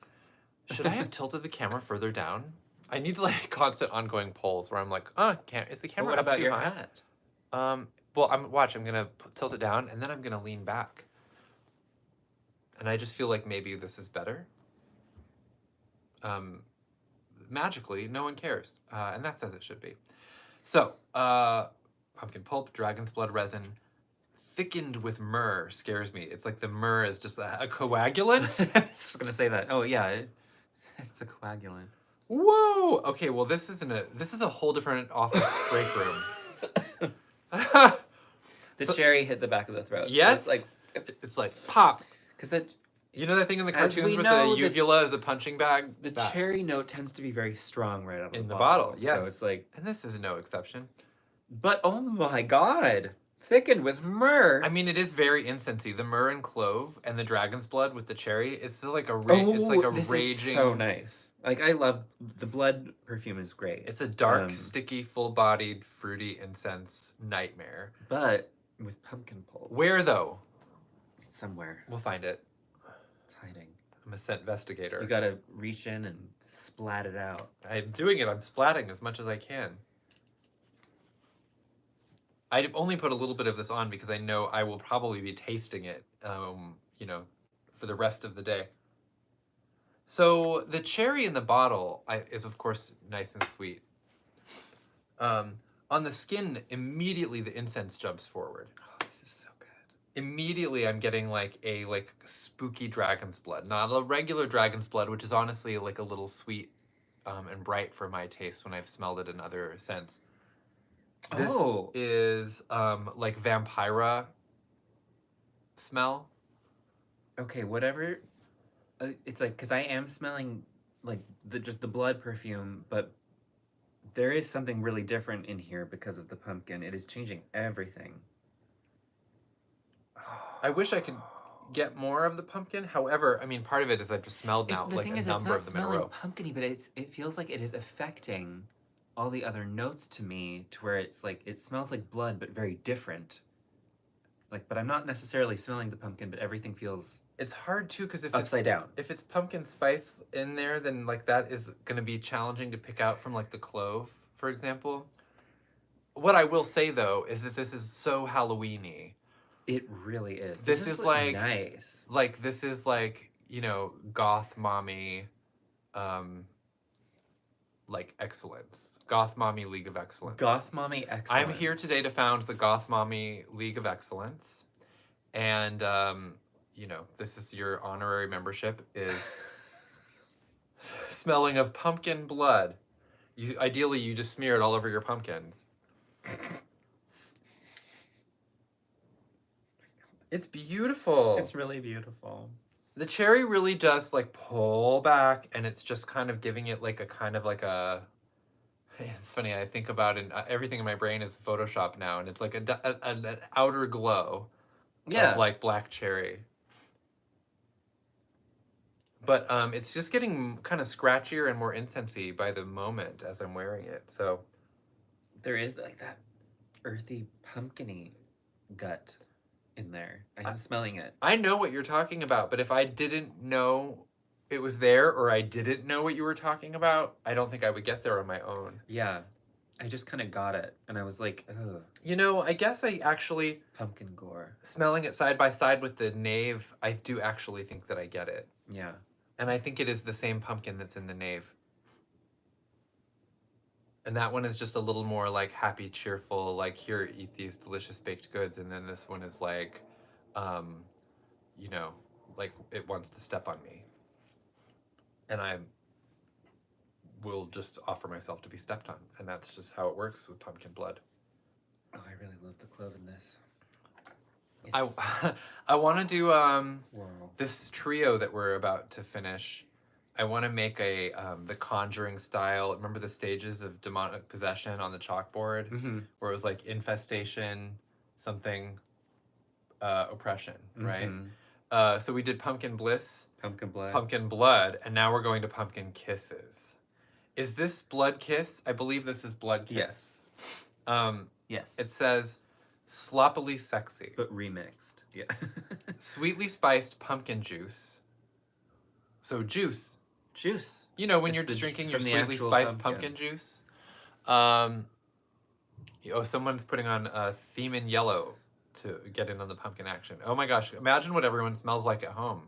Should I have tilted the camera further down? I need like constant ongoing polls where I'm like, is the But camera what up about too your high? hat? Well, I'm gonna tilt it down and then I'm gonna lean back. And I just feel like maybe this is better. Magically, no one cares. And that's as it should be. So, pumpkin pulp, dragon's blood resin, thickened with myrrh scares me. It's like the myrrh is just a coagulant. I was just gonna say that. Oh yeah, it's a coagulant. Whoa! Okay, well this is a whole different office break room. The So- cherry hit the back of the throat. Yes? It's like pop. because the You know that thing in the As cartoons we with know, the the- uvula as a punching bag? the That. cherry note tends to be very strong right out of In the the bottle. bottle, yes. So it's like, And this is no exception. but oh my god, thickened with myrrh. I mean, it is very incensey. The myrrh and clove and the dragon's blood with the cherry. It's still like it's like a this raging. is so nice. Like I love the blood perfume is great. It's a dark, sticky, full-bodied, fruity incense nightmare. But with pumpkin pulp. Where though? It's somewhere. We'll find it. It's hiding. I'm a scent investigator. You gotta reach in and splat it out. I'm doing it. I'm splatting as much as I can. I only put a little bit of this on because I know I will probably be tasting it, for the rest of the day. So the cherry in the bottle is, of course, nice and sweet. On the skin, immediately the incense jumps forward. Oh, this is so good. Immediately, I'm getting like a spooky dragon's blood, not a regular dragon's blood, which is honestly like a little sweet and bright for my taste when I've smelled it in other scents. This is like vampira smell. Okay, whatever. It's like because I am smelling like just the blood perfume, but there is something really different in here because of the pumpkin. It is changing everything. I wish I could get more of the pumpkin. However, I mean, part of it is I've just smelled now The like thing a is, number it's of not them in a smelling row. pumpkiny, but it feels like it is affecting all the other notes to me, to where it's like it smells like blood, but very different. Like, but I'm not necessarily smelling the pumpkin, but everything feels It's hard too because if upside down. if it's pumpkin spice in there, then like that is going to be challenging to pick out from like the clove, for example. What I will say though is that this is so Halloween-y. It really is. This is like nice. Like this is like, goth mommy like excellence. Goth mommy League of Excellence. Goth mommy excellence. I'm here today to found the Goth Mommy League of Excellence. And this is your honorary membership is smelling of pumpkin blood. Ideally you just smear it all over your pumpkins. It's beautiful. It's really beautiful. The cherry really does like pull back, and it's just kind of giving it like a kind of like a. It's funny. I think about it. Everything in my brain is Photoshop now, and it's like an outer glow. Yeah. Of like black cherry. But it's just getting kind of scratchier and more incensey by the moment as I'm wearing it. So There is like that earthy pumpkin-y gut in there. I am smelling it. I know what you're talking about, but if I didn't know it was there, or I didn't know what you were talking about, I don't think I would get there on my own. Yeah. I just kind of got it, and I was like, ugh. I guess I actually, Pumpkin gore. smelling it side by side with the KNAVE, I do actually think that I get it. Yeah. And I think it is the same pumpkin that's in the KNAVE. And that one is just a little more like happy, cheerful, like here, eat these delicious baked goods. And then this one is like, like it wants to step on me. And I will just offer myself to be stepped on. And that's just how it works with pumpkin blood. Oh, I really love the clove in this. I want to do Whoa. this trio that we're about to finish. I want to make a the Conjuring style. Remember the stages of demonic possession on the chalkboard, where it was like infestation, something, oppression, right? So we did pumpkin bliss, Pumpkin blood. pumpkin blood, and now we're going to pumpkin kisses. Is this blood kiss? I believe this is blood kiss. Yes. Yes. It says sloppily sexy. But remixed. Yeah. Sweetly spiced pumpkin juice. So juice juice. You know, when It's you're the just ju- drinking your from the sweetly actual spiced pumpkin. pumpkin juice. Someone's putting on a theme in yellow to get in on the pumpkin action. Oh my gosh, imagine what everyone smells like at home.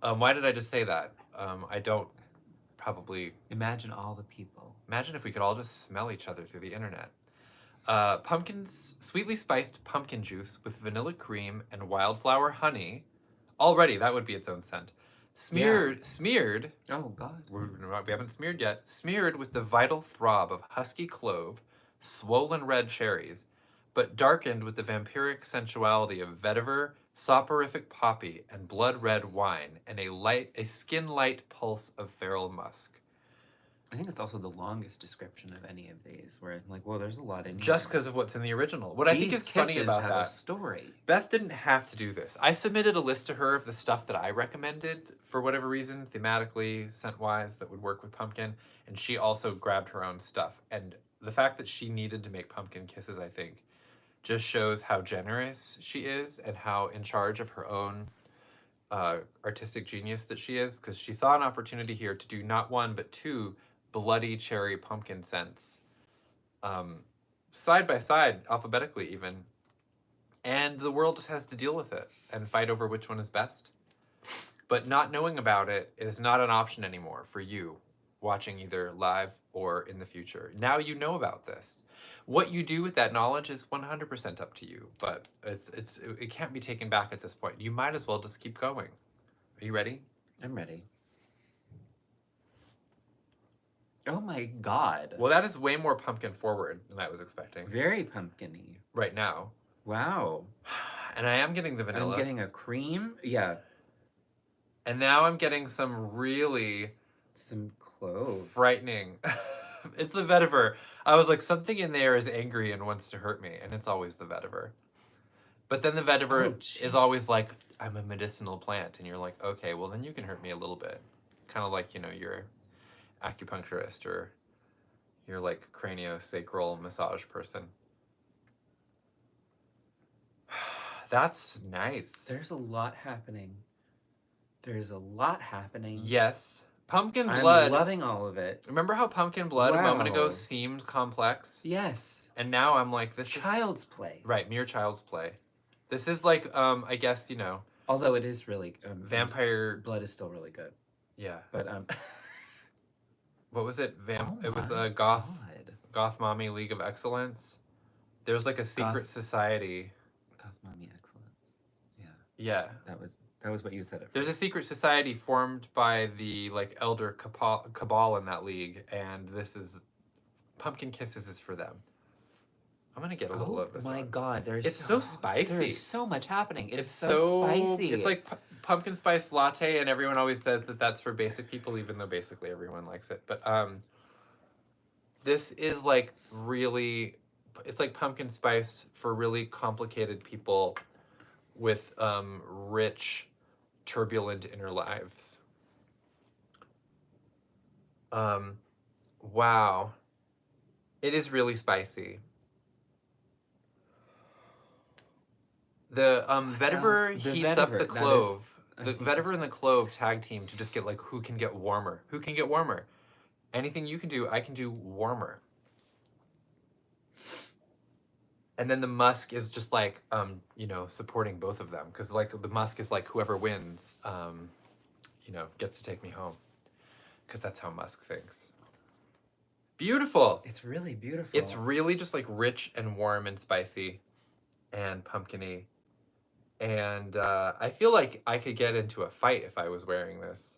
Why did I just say that? I don't probably... Imagine all the people. Imagine if we could all just smell each other through the internet. Sweetly spiced pumpkin juice with vanilla cream and wildflower honey. Already, that would be its own scent. Smeared. Oh God. We haven't smeared yet. Smeared with the vital throb of husky clove, swollen red cherries, but darkened with the vampiric sensuality of vetiver, soporific poppy, and blood red wine, and a skin light pulse of feral musk. I think it's also the longest description of any of these, where I'm like, well, there's a lot in Just here. because of what's in the original. What I think is funny about have that, a story. Beth didn't have to do this. I submitted a list to her of the stuff that I recommended for whatever reason, thematically, scent-wise, that would work with pumpkin, and she also grabbed her own stuff. And the fact that she needed to make pumpkin kisses, I think, just shows how generous she is and how in charge of her own artistic genius that she is, because she saw an opportunity here to do not one, but two bloody cherry pumpkin scents, side by side, alphabetically even, and the world just has to deal with it and fight over which one is best. But not knowing about it is not an option anymore for you watching either live or in the future. Now you know about this. What you do with that knowledge is 100% up to you, but it can't be taken back at this point. You might as well just keep going. Are you ready? I'm ready. Oh my God. Well, that is way more pumpkin forward than I was expecting. Very pumpkin-y. Right now. Wow. And I am getting the vanilla. I'm getting a cream. Yeah. And now I'm getting some really... Some clove. frightening. It's the vetiver. I was like, something in there is angry and wants to hurt me, and it's always the vetiver. But then the vetiver is always like, I'm a medicinal plant, and you're like, okay, well then you can hurt me a little bit. Kind of like, you know, you're acupuncturist or you're like craniosacral massage person. That's nice. There's a lot happening. There's a lot happening. Yes. Pumpkin blood. I'm loving all of it. Remember how pumpkin blood a moment ago seemed complex? Yes. And now I'm like, this Child's play. Right, mere child's play. This is like, I guess, you know... Although it is really... vampire... blood is still really good. Yeah. But, what was it? It was my a goth mommy League of Excellence. There's like a secret society. Goth mommy excellence. Yeah. Yeah. That was what you said. There's a secret society formed by the like elder cabal in that league, and this is Pumpkin Kisses is for them. I'm gonna get a little of this. Oh my God, it's so spicy. There's so much happening. It's so spicy. It's like pumpkin spice latte, and everyone always says that that's for basic people, even though basically everyone likes it. But this is like really, it's like pumpkin spice for really complicated people with rich, turbulent inner lives. Wow. It is really spicy. The vetiver heats up the clove. The vetiver and the clove tag team to just get like who can get warmer. Who can get warmer? Anything you can do, I can do warmer. And then the musk is just like, you know, supporting both of them. Because like the musk is like whoever wins, you know, gets to take me home. Because that's how musk thinks. Beautiful. It's really beautiful. It's really just like rich and warm and spicy and pumpkin-y. And I feel like I could get into a fight if I was wearing this.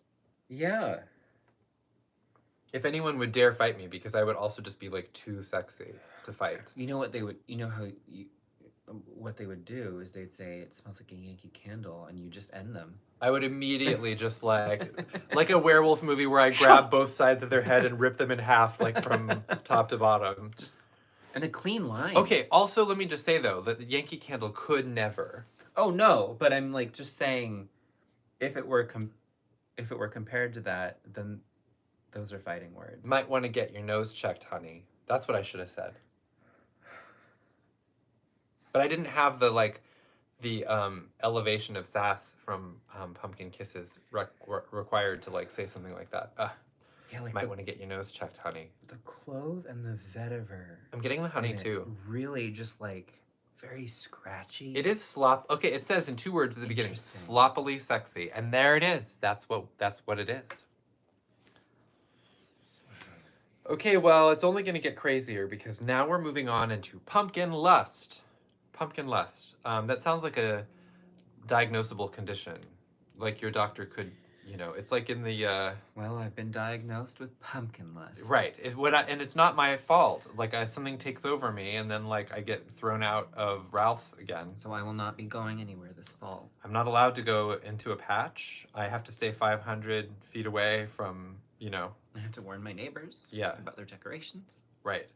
Yeah. If anyone would dare fight me, because I would also just be like too sexy to fight. You know what they would, you know how what they would do is they'd say it smells like a Yankee Candle, and you just end them. I would immediately just like a werewolf movie where I grab both sides of their head and rip them in half, like from top to bottom. Just and a clean line. Okay. Also, let me just say though that the Yankee Candle could never. Oh no, but I'm like just saying, if it were compared to that, then those are fighting words. Might want to get your nose checked, honey. That's what I should have said. But I didn't have the like the elevation of sass from Pumpkin Kisses required to like say something like that. Yeah, like Might want to get your nose checked, honey. the clove and the vetiver. I'm getting the honey in it too. Really just like very scratchy. It is slop. Okay, it says in 2 words at the beginning, Interesting. sloppily sexy, and there it is. That's what it is. Okay, well, it's only going to get crazier because now we're moving on into pumpkin lust. Pumpkin lust. That sounds like a diagnosable condition, like your doctor could, it's like in the Well, I've been diagnosed with pumpkin lust. right. And it's not my fault. Like something takes over me, and then like I get thrown out of Ralph's again. So I will not be going anywhere this fall. I'm not allowed to go into a patch. I have to stay 500 feet away from, I have to warn my neighbors Yeah. about their decorations. right.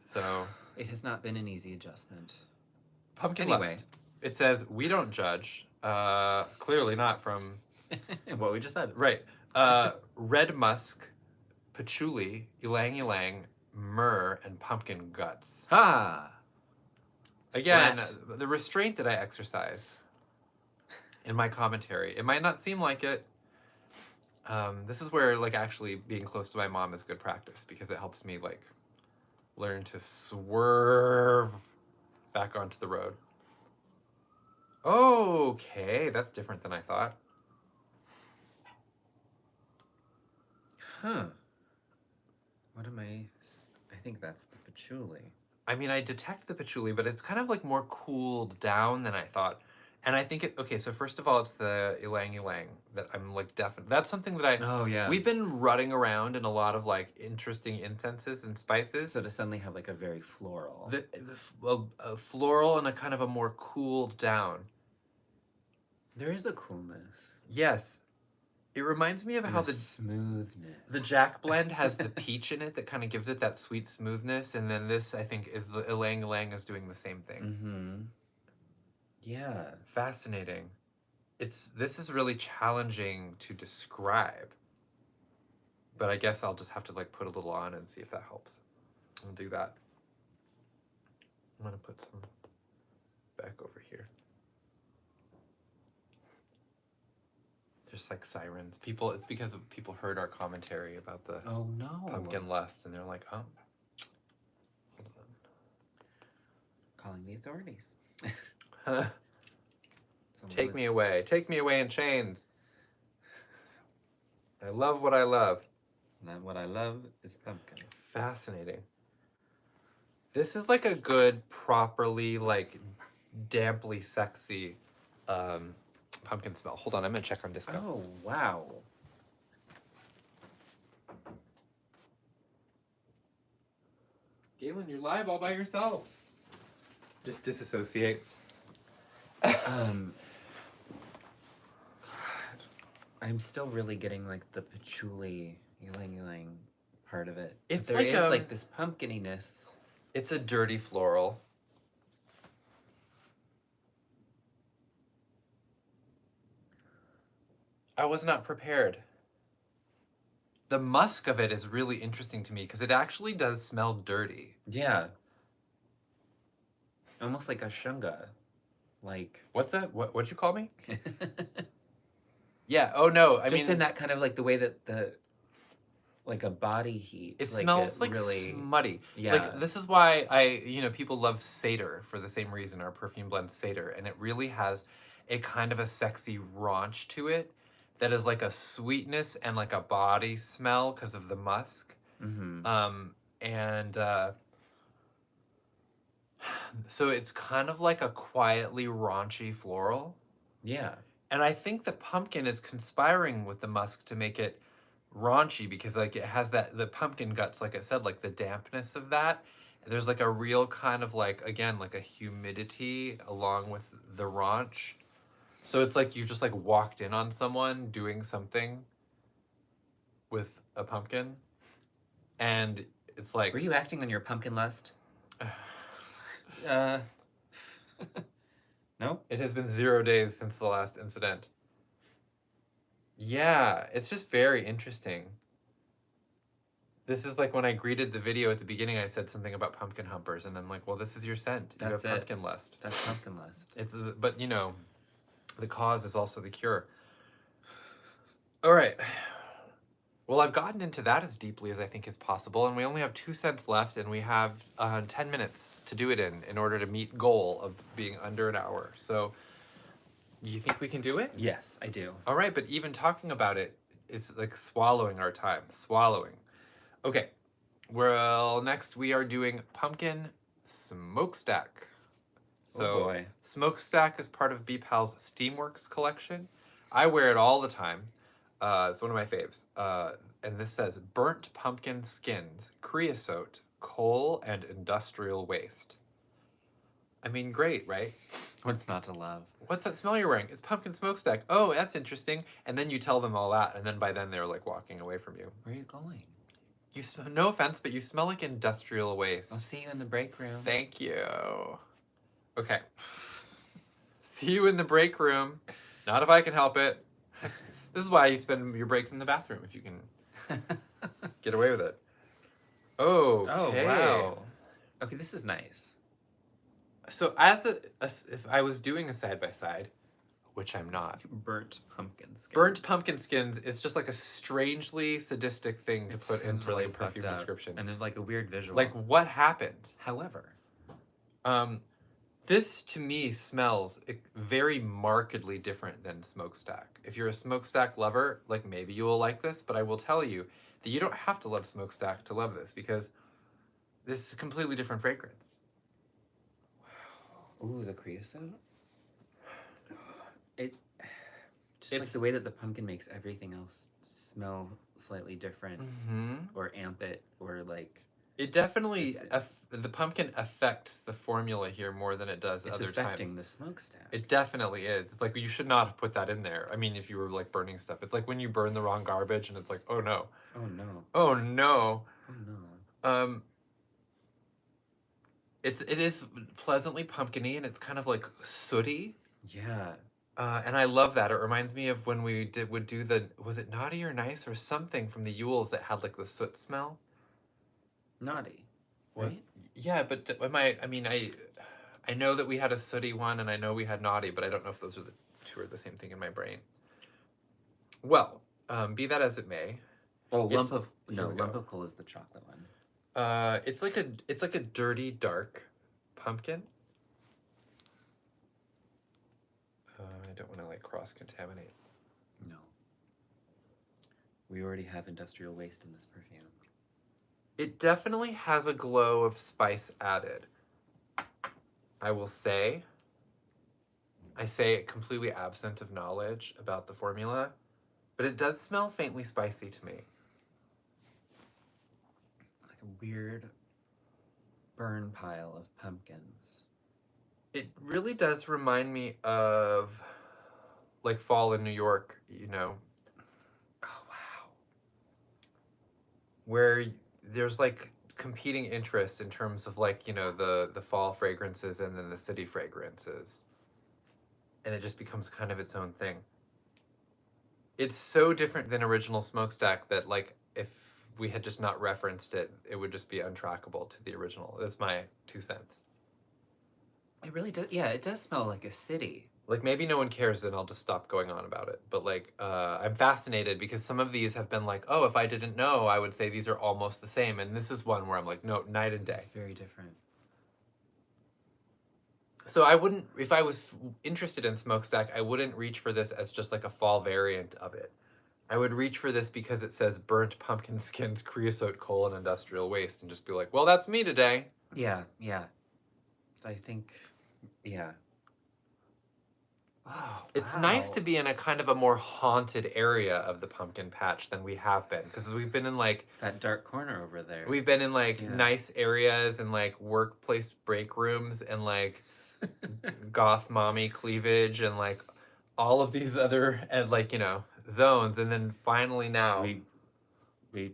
So It has not been an easy adjustment. pumpkin Anyway. lust. It says we don't judge. Clearly not from What we just said. right. Red musk, patchouli, ylang, myrrh, and pumpkin guts. Ha! Again, Splat. the restraint that I exercise in my commentary, it might not seem like it. This is where like actually being close to my mom is good practice because it helps me like learn to swerve back onto the road. Okay, that's different than I thought. Huh. What am I think that's the patchouli. I mean, I detect the patchouli, but it's kind of like more cooled down than I thought. And I think okay, so first of all, it's the ylang that I'm like definitely, that's something that Oh, yeah. we've been rutting around in a lot of like interesting incenses and spices. So to suddenly have like a very floral. A floral and a kind of a more cooled down. There is a coolness. Yes. It reminds me of And how a smoothness. the Jack blend has the peach in it that kind of gives it that sweet smoothness, and then this I think is the ylang is doing the same thing. Mm-hmm. Yeah. Fascinating. This is really challenging to describe. But I guess I'll just have to like put a little on and see if that helps. I'll do that. I'm gonna put some back over here. There's like sirens. It's because people heard our commentary about the Oh no. pumpkin lust, and they're like, oh, hold Calling the authorities. on. Take me away. Take me away in chains. I love what I love. And what I love is pumpkin. Fascinating. This is like a good, properly, like, damply sexy pumpkin smell. Hold on, I'm gonna check on disco. Oh, wow. Galen, you're live all by yourself. Just disassociates. God. I'm still really getting like the patchouli, ylang part of it. But It's there like is like this pumpkininess. It's a dirty floral. I was not prepared. The musk of it is really interesting to me because it actually does smell dirty. Yeah. Almost like a shunga. Like What's that? What'd you call me? Yeah. Oh no. I just mean, in that kind of like the way that the like a body heat. it like smells like really smutty. Yeah. Like this is why people love Seder for the same reason. Our perfume blend Seder, and it really has a kind of a sexy raunch to it that is like a sweetness and like a body smell because of the musk. Mm-hmm. So it's kind of like a quietly raunchy floral. Yeah. And I think the pumpkin is conspiring with the musk to make it raunchy because like it has the pumpkin guts, like I said, like the dampness of that. There's like a real kind of like, again, like a humidity along with the raunch. So it's like you've just like walked in on someone doing something with a pumpkin. And it's like... Were you acting on your pumpkin lust? No? It has been 0 days since the last incident. Yeah, it's just very interesting. This is like when I greeted the video at the beginning, I said something about pumpkin humpers, and I'm like, well, this is your scent. You That's have it. pumpkin lust. That's pumpkin lust. But you know, the cause is also the cure. All right. Well, I've gotten into that as deeply as I think is possible, and we only have 2 cents left, and we have 10 minutes to do it in order to meet goal of being under an hour. So, you think we can do it? Yes, I do. All right, but even talking about it, it's like swallowing our time. Swallowing. Okay. Well, next we are doing pumpkin smokestack. So, Oh boy. smokestack is part of BPAL's Steamworks collection. I wear it all the time. It's one of my faves. And this says burnt pumpkin skins, creosote, coal, and industrial waste. I mean, great, right? What's not to love? What's that smell you're wearing? It's pumpkin smokestack. Oh, that's interesting. And then you tell them all that, and then by then they're like walking away from you. Where are you going? No offense, but you smell like industrial waste. I'll see you in the break room. Thank you. Okay. See you in the break room. Not if I can help it. This is why you spend your breaks in the bathroom, if you can get away with it. Okay. Oh, wow. Okay, this is nice. So if I was doing a side-by-side, which I'm not. Burnt pumpkin skins. Burnt pumpkin skins is just like a strangely sadistic thing to put into really like a perfume fucked up, description. and then, like a weird visual. Like, what happened? However, this to me smells very markedly different than smokestack. If you're a smokestack lover, like maybe you will like this, but I will tell you that you don't have to love smokestack to love this because this is a completely different fragrance. ooh, the creosote. It just like It's- the way that the pumpkin makes everything else smell slightly different, or amp it, or like It definitely the pumpkin affects the formula here more than it does it's other affecting times. the smokestack. It definitely is. It's like you should not have put that in there. I mean, if you were like burning stuff, it's like when you burn the wrong garbage and it's like, oh no, Oh no. oh no. Oh no. It is pleasantly pumpkiny and it's kind of like sooty. Yeah. And I love that. It reminds me of when we would do was it Naughty or Nice or something from the Yules that had like the soot smell? Naughty. What? Right? Yeah, but I know that we had a sooty one and I know we had Naughty, but I don't know if those are the two are the same thing in my brain. Well, be that as it may. Oh, It's- lump here we of coal is the chocolate one. It's like a dirty dark pumpkin. I don't want to like cross contaminate. No. We already have industrial waste in this perfume. It definitely has a glow of spice added. I will say. I say it completely absent of knowledge about the formula, but it does smell faintly spicy to me. Like a weird burn pile of pumpkins. It really does remind me of like fall in New York, you know, Oh wow. where there's like competing interests in terms of like, you know, the fall fragrances and then the city fragrances. And it just becomes kind of its own thing. It's so different than original smokestack that like if we had just not referenced it, it would just be untrackable to the original. That's my 2 cents. It really does. Yeah, it does smell like a city. Like maybe no one cares and I'll just stop going on about it. But like I'm fascinated because some of these have been like, oh, if I didn't know, I would say these are almost the same. And this is one where I'm like, no, night and day. Very different. So I wouldn't, if I was interested in smokestack, I wouldn't reach for this as just like a fall variant of it. I would reach for this because it says burnt pumpkin skins, creosote, coal, and industrial waste, and just be like, well, that's me today. Yeah, yeah. I think, yeah. Oh, It's nice to be in a kind of a more haunted area of the pumpkin patch than we have been, because we've been in like that dark corner over there. we've been in like Yeah. nice areas and like workplace break rooms and like goth mommy cleavage and like all of these other and like, you know, zones, and then finally now we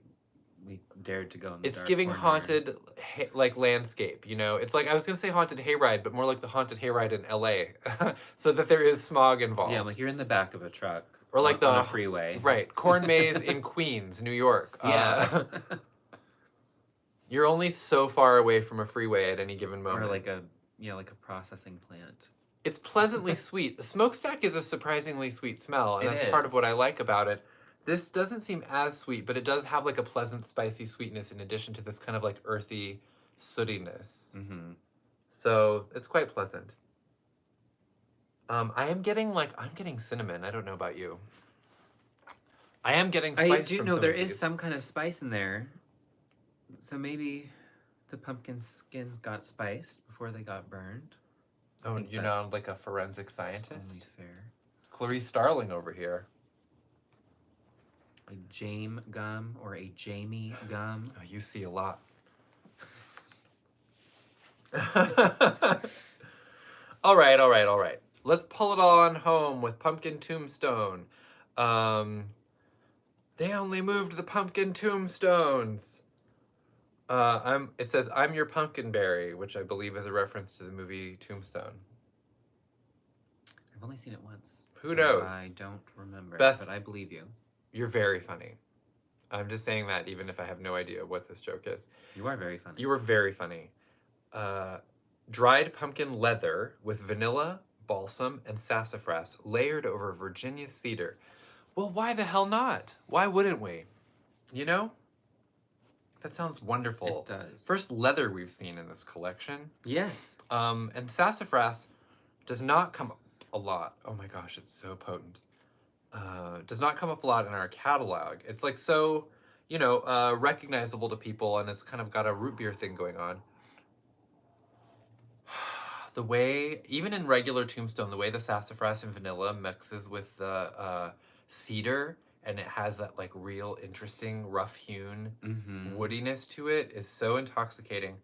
dared to go in the it's dark giving corner. haunted like landscape, you know. It's like I was gonna say haunted hayride, but more like the haunted hayride in LA, so that there is smog involved. Yeah, like you're in the back of a truck, or like on the a freeway, right corn maze in Queens, New York. Yeah. You're only so far away from a freeway at any given moment. Or like a like a processing plant. It's pleasantly sweet. The smokestack is a surprisingly sweet smell, and It that's part of what is. I like about it. This doesn't seem as sweet, but it does have like a pleasant, spicy sweetness in addition to this kind of like earthy sootiness. Mm-hmm. So it's quite pleasant. I'm getting cinnamon. I don't know about you. I am getting spice I do from know some there of is these. some kind of spice in there. So maybe the pumpkin skins got spiced before they got burned. I Oh, think you're that- not like a forensic scientist? Only fair. Clarice Starling over here. A Jame gum or a Jamie gum. Oh, you see a lot. All right. Let's pull it on home with Pumpkin Tombstone. They only moved the pumpkin tombstones. It says, I'm your pumpkinberry, which I believe is a reference to the movie Tombstone. I've only seen it once. Who knows? I don't remember, Beth- but I believe you. You're very funny. I'm just saying that even if I have no idea what this joke is. You are very funny. You were very funny. Dried pumpkin leather with vanilla, balsam, and sassafras layered over Virginia cedar. Well, why the hell not? Why wouldn't we? You know? That sounds wonderful. It does. First leather we've seen in this collection. Yes. And sassafras does not come up a lot. Oh my gosh, it's so potent. Does not come up a lot in our catalog. It's like so, recognizable to people, and it's kind of got a root beer thing going on. The way, even in regular Tombstone, the way the sassafras and vanilla mixes with the cedar, and it has that like real interesting rough-hewn Mm-hmm. woodiness to it is so intoxicating.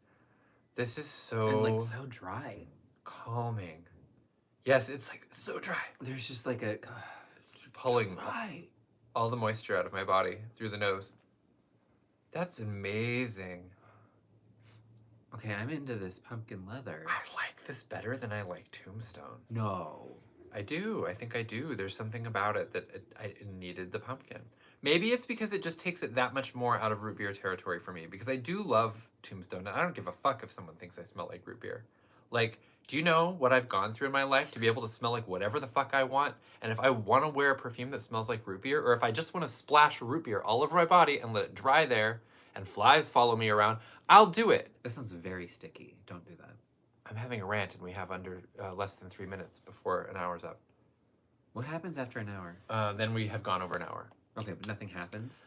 This is so And like so dry. calming. Yes, it's like so dry. There's just like a It's pulling dry. all the moisture out of my body through the nose. That's amazing. Okay, I'm into this pumpkin leather. I like this better than I like Tombstone. No. I do. I think I do. There's something about it that it needed the pumpkin. Maybe it's because it just takes it that much more out of root beer territory for me, because I do love Tombstone, and I don't give a fuck if someone thinks I smell like root beer. Like, do you know what I've gone through in my life to be able to smell like whatever the fuck I want? And if I want to wear a perfume that smells like root beer, or if I just want to splash root beer all over my body and let it dry there and flies follow me around, I'll do it. This sounds very sticky. Don't do that. I'm having a rant, and we have under less than 3 minutes before an hour's up. What happens after an hour? Then we have gone over an hour. Okay, but nothing happens.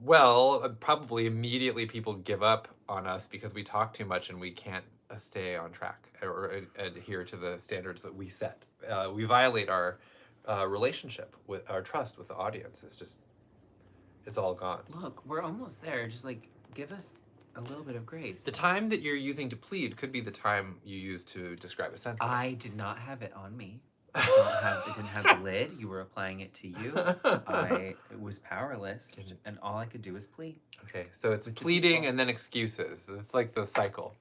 Well, probably immediately people give up on us because we talk too much and we can't stay on track or adhere to the standards that we set. We violate our relationship with our trust with the audience. It's all gone. Look, we're almost there. Just like give us a little bit of grace. The time that you're using to plead could be the time you use to describe a sentence. I did not have it on me. It didn't have the lid. You were applying it to you. I was powerless, and all I could do was plead. Okay, so it's With the pleading people. and then excuses. It's like the cycle.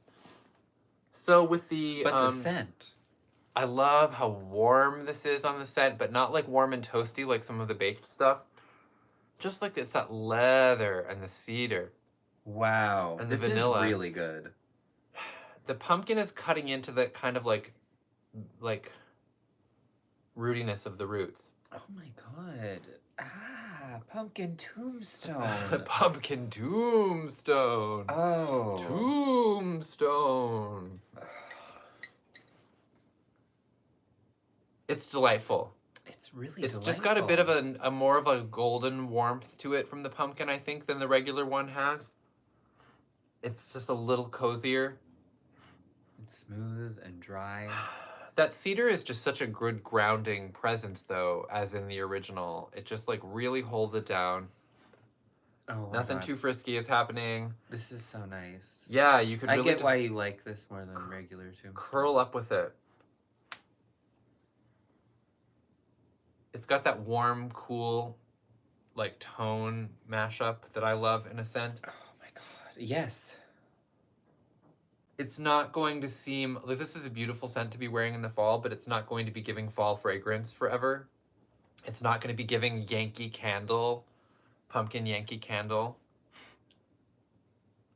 So with the But the scent. I love how warm this is on the scent, but not like warm and toasty like some of the baked stuff. Just like it's that leather and the cedar. Wow. And the this vanilla. is really good. The pumpkin is cutting into the kind of like rootiness of the roots. Oh my god. Ah, pumpkin tombstone. Pumpkin tombstone. Oh. Tombstone. It's delightful. It's really It's delightful. just got a bit of a more of a golden warmth to it from the pumpkin, I think, than the regular one has. It's just a little cozier. It's smooth and dry. That cedar is just such a good grounding presence, though, as in the original. It just like really holds it down. Oh, my Nothing God. too frisky is happening. This is so nice. Yeah, you could I really get just why you like this more than regular tombstone. curl up with it. It's got that warm, cool, like tone mashup that I love in a scent. Oh my god. Yes. It's not going to seem like this is a beautiful scent to be wearing in the fall, but it's not going to be giving fall fragrance forever. It's not going to be giving Yankee Candle, pumpkin Yankee Candle.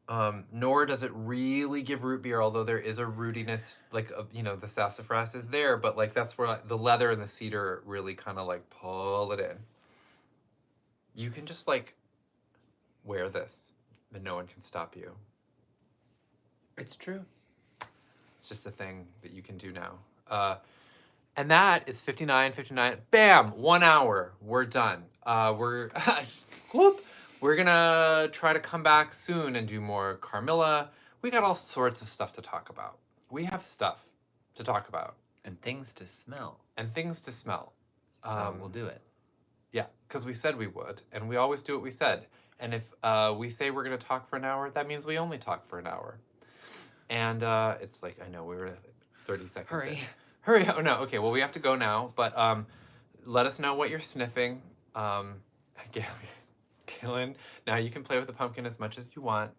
Nor does it really give root beer, although there is a rootiness, like, you know, the sassafras is there, but like that's where the leather and the cedar really kind of like pull it in. You can just like wear this and no one can stop you. It's true. It's just a thing that you can do now. And that is 59. Bam! 1 hour. We're done. Whoop. We're gonna try to come back soon and do more Carmilla. We got all sorts of stuff to talk about. We have stuff to talk about. And things to smell. And things to smell. So we'll do it. Yeah, because we said we would, and we always do what we said. And if we say we're gonna talk for an hour, that means we only talk for an hour. And it's like, I know, we were 30 seconds in. Hurry. Hurry. Oh, no. Okay, well, we have to go now. But let us know what you're sniffing. Galen, now you can play with the pumpkin as much as you want.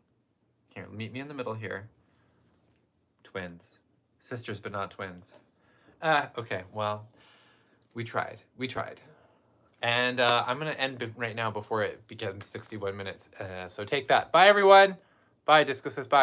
Here, meet me in the middle here. Twins. Sisters, but not twins. Okay, well, we tried. We tried. And I'm going to end right now before it becomes 61 minutes. So take that. Bye, everyone. Bye. Disco says bye.